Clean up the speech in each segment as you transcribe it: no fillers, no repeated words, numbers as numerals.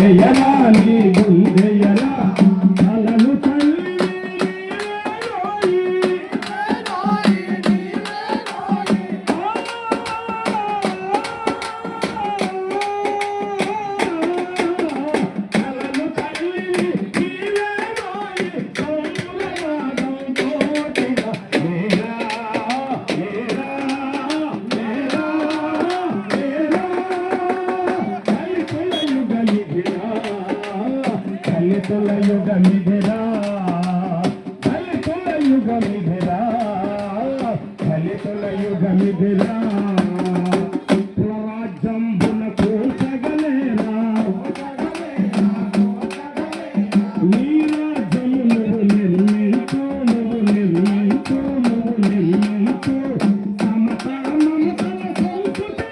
గుండెయలా నీ గుండెయలా కలలు తల్లి యుగమిధిరా దళితుల యుగమిధిరా దళితుల యుగమిధిరా రాజ్యంబున కూర్చగలేరా నీ రాజ్యము నువ్వు నిర్మించు నువ్వు నిర్మించు నువ్వు నిర్మించు సమత మమతల సంస్కృతి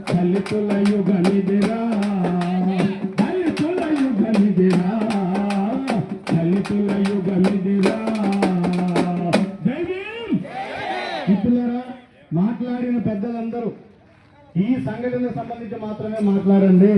దళితుల యుగమిధిరా దళితుల యుగమిధిరా దళితుల యుగమిధిరా మిత్రులారా, మాట్లాడిన పెద్దలందరూ ఈ సంఘటనకు సంబంధించి మాత్రమే మాట్లాడండి.